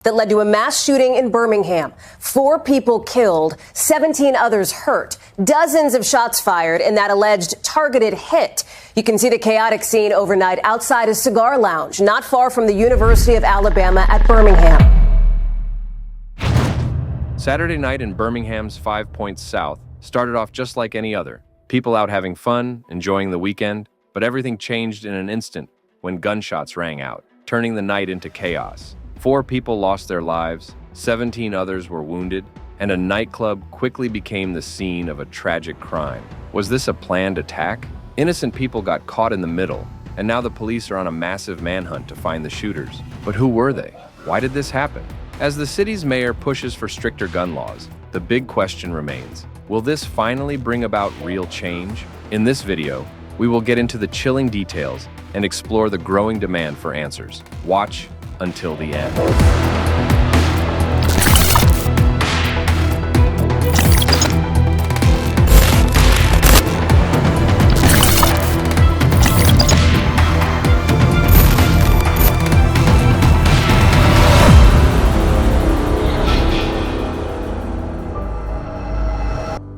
That led to a mass shooting in Birmingham. 4 people killed, 17 others hurt. Dozens of shots fired in that alleged targeted hit. You can see the chaotic scene overnight outside a cigar lounge not far from the University of Alabama at Birmingham. Saturday night in Birmingham's 5 Points South started off just like any other. People out having fun, enjoying the weekend, but everything changed in an instant when gunshots rang out, turning the night into chaos. 4 people lost their lives, 17 others were wounded, and a nightclub quickly became the scene of a tragic crime. Was this a planned attack? Innocent people got caught in the middle, and now the police are on a massive manhunt to find the shooters. But who were they? Why did this happen? As the city's mayor pushes for stricter gun laws, the big question remains, will this finally bring about real change? In this video, we will get into the chilling details and explore the growing demand for answers. Watch until the end.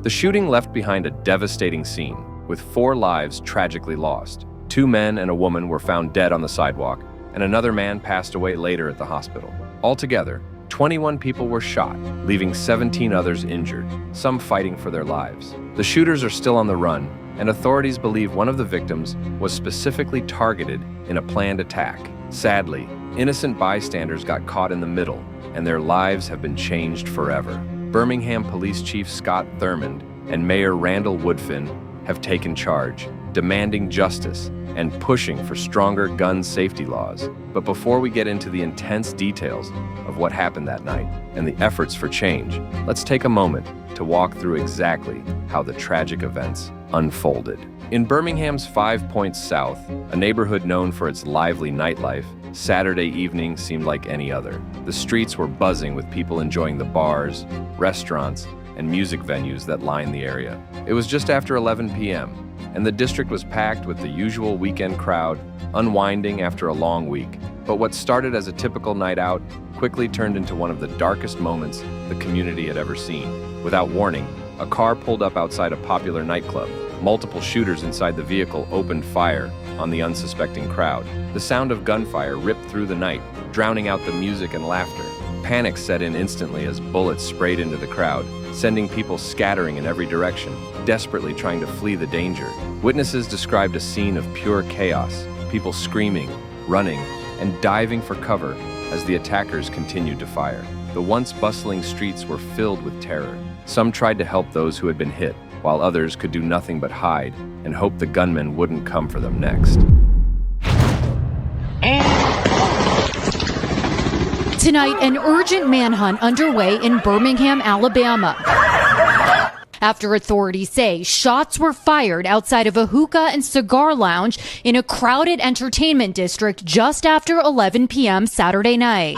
The shooting left behind a devastating scene, with 4 lives tragically lost. 2 men and a woman were found dead on the sidewalk, and another man passed away later at the hospital. Altogether, 21 people were shot, leaving 17 others injured, some fighting for their lives. The shooters are still on the run, and authorities believe one of the victims was specifically targeted in a planned attack. Sadly, innocent bystanders got caught in the middle, and their lives have been changed forever. Birmingham Police Chief Scott Thurmond and Mayor Randall Woodfin have taken charge, demanding justice and pushing for stronger gun safety laws. But before we get into the intense details of what happened that night and the efforts for change, let's take a moment to walk through exactly how the tragic events unfolded. In Birmingham's 5 Points South, a neighborhood known for its lively nightlife, Saturday evening seemed like any other. The streets were buzzing with people enjoying the bars, restaurants, and music venues that lined the area. It was just after 11 p.m., and the district was packed with the usual weekend crowd, unwinding after a long week. But what started as a typical night out quickly turned into one of the darkest moments the community had ever seen. Without warning, a car pulled up outside a popular nightclub. Multiple shooters inside the vehicle opened fire on the unsuspecting crowd. The sound of gunfire ripped through the night, drowning out the music and laughter. Panic set in instantly as bullets sprayed into the crowd, sending people scattering in every direction, desperately trying to flee the danger. Witnesses described a scene of pure chaos, people screaming, running, and diving for cover as the attackers continued to fire. The once bustling streets were filled with terror. Some tried to help those who had been hit, while others could do nothing but hide and hope the gunmen wouldn't come for them next. Tonight, an urgent manhunt underway in Birmingham, Alabama, after authorities say shots were fired outside of a hookah and cigar lounge in a crowded entertainment district just after 11 p.m. Saturday night.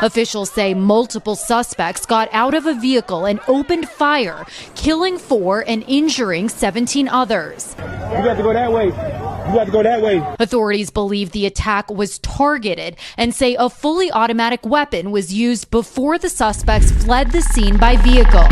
Officials say multiple suspects got out of a vehicle and opened fire, killing 4 and injuring 17 others. You got to go that way. You got to go that way. Authorities believe the attack was targeted and say a fully automatic weapon was used before the suspects fled the scene by vehicle.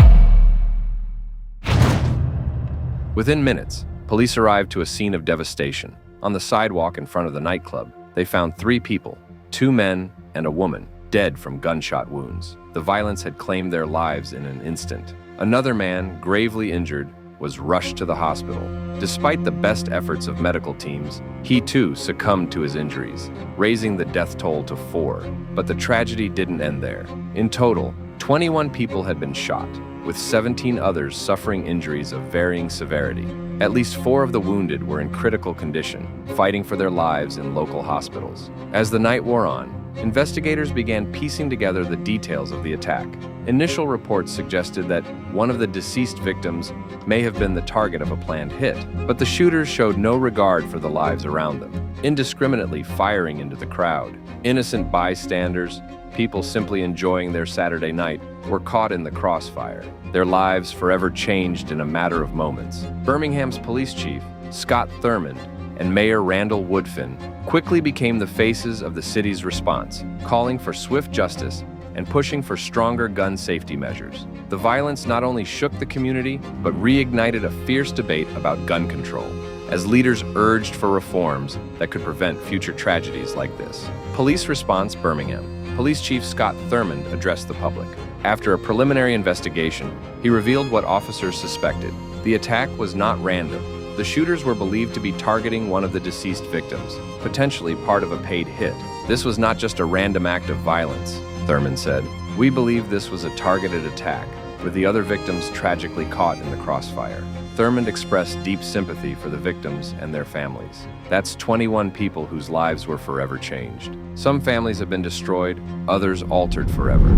Within minutes, police arrived to a scene of devastation. On the sidewalk in front of the nightclub, they found 3 people, 2 men and a woman, dead from gunshot wounds. The violence had claimed their lives in an instant. Another man, gravely injured, was rushed to the hospital. Despite the best efforts of medical teams, he too succumbed to his injuries, raising the death toll to 4. But the tragedy didn't end there. In total, 21 people had been shot, with 17 others suffering injuries of varying severity. At least 4 of the wounded were in critical condition, fighting for their lives in local hospitals. As the night wore on, investigators began piecing together the details of the attack. Initial reports suggested that one of the deceased victims may have been the target of a planned hit, but the shooters showed no regard for the lives around them, indiscriminately firing into the crowd. Innocent bystanders, people simply enjoying their Saturday night, were caught in the crossfire. Their lives forever changed in a matter of moments. Birmingham's police chief, Scott Thurmond, and Mayor Randall Woodfin quickly became the faces of the city's response, calling for swift justice and pushing for stronger gun safety measures. The violence not only shook the community, but reignited a fierce debate about gun control, as leaders urged for reforms that could prevent future tragedies like this. Police Response Birmingham. Police Chief Scott Thurmond addressed the public. After a preliminary investigation, he revealed what officers suspected. The attack was not random. The shooters were believed to be targeting one of the deceased victims, potentially part of a paid hit. This was not just a random act of violence, Thurmond said. We believe this was a targeted attack, with the other victims tragically caught in the crossfire. Thurmond expressed deep sympathy for the victims and their families. That's 21 people whose lives were forever changed. Some families have been destroyed, others altered forever.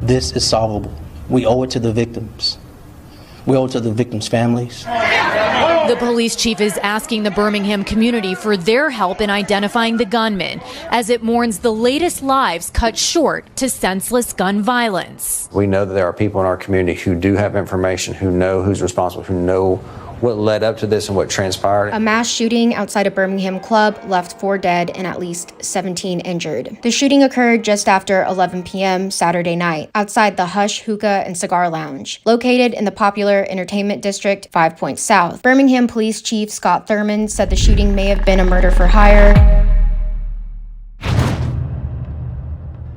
This is solvable. We owe it to the victims. We owe it to the victims' families. The police chief is asking the Birmingham community for their help in identifying the gunman, as it mourns the latest lives cut short to senseless gun violence. We know that there are people in our community who do have information, who know who's responsible, who know what led up to this and what transpired. A mass shooting outside a Birmingham club left 4 dead and at least 17 injured. The shooting occurred just after 11 p.m. Saturday night outside the Hush Hookah and Cigar Lounge, located in the popular entertainment district 5 Points South. Birmingham Police Chief Scott Thurmond said the shooting may have been a murder for hire.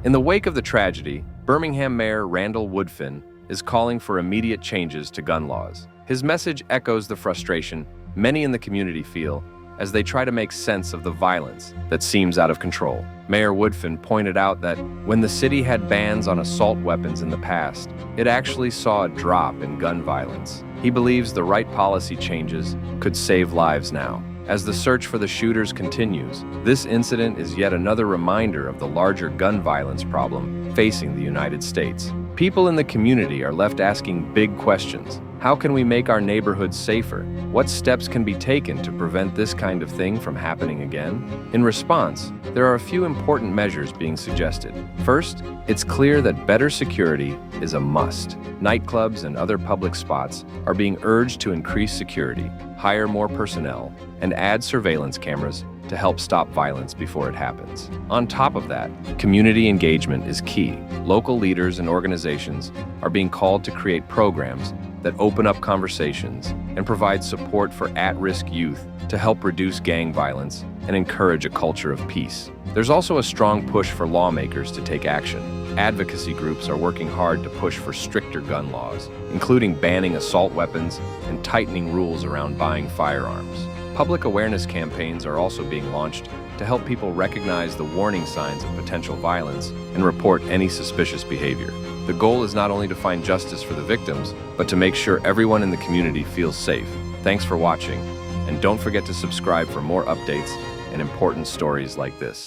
In the wake of the tragedy, Birmingham Mayor Randall Woodfin is calling for immediate changes to gun laws. His message echoes the frustration many in the community feel as they try to make sense of the violence that seems out of control. Mayor Woodfin pointed out that when the city had bans on assault weapons in the past, it actually saw a drop in gun violence. He believes the right policy changes could save lives now. As the search for the shooters continues, this incident is yet another reminder of the larger gun violence problem facing the United States. People in the community are left asking big questions. How can we make our neighborhoods safer? What steps can be taken to prevent this kind of thing from happening again? In response, there are a few important measures being suggested. First, it's clear that better security is a must. Nightclubs and other public spots are being urged to increase security, hire more personnel, and add surveillance cameras to help stop violence before it happens. On top of that, community engagement is key. Local leaders and organizations are being called to create programs that open up conversations and provide support for at-risk youth to help reduce gang violence and encourage a culture of peace. There's also a strong push for lawmakers to take action. Advocacy groups are working hard to push for stricter gun laws, including banning assault weapons and tightening rules around buying firearms. Public awareness campaigns are also being launched to help people recognize the warning signs of potential violence and report any suspicious behavior. The goal is not only to find justice for the victims, but to make sure everyone in the community feels safe. Thanks for watching, and don't forget to subscribe for more updates and important stories like this.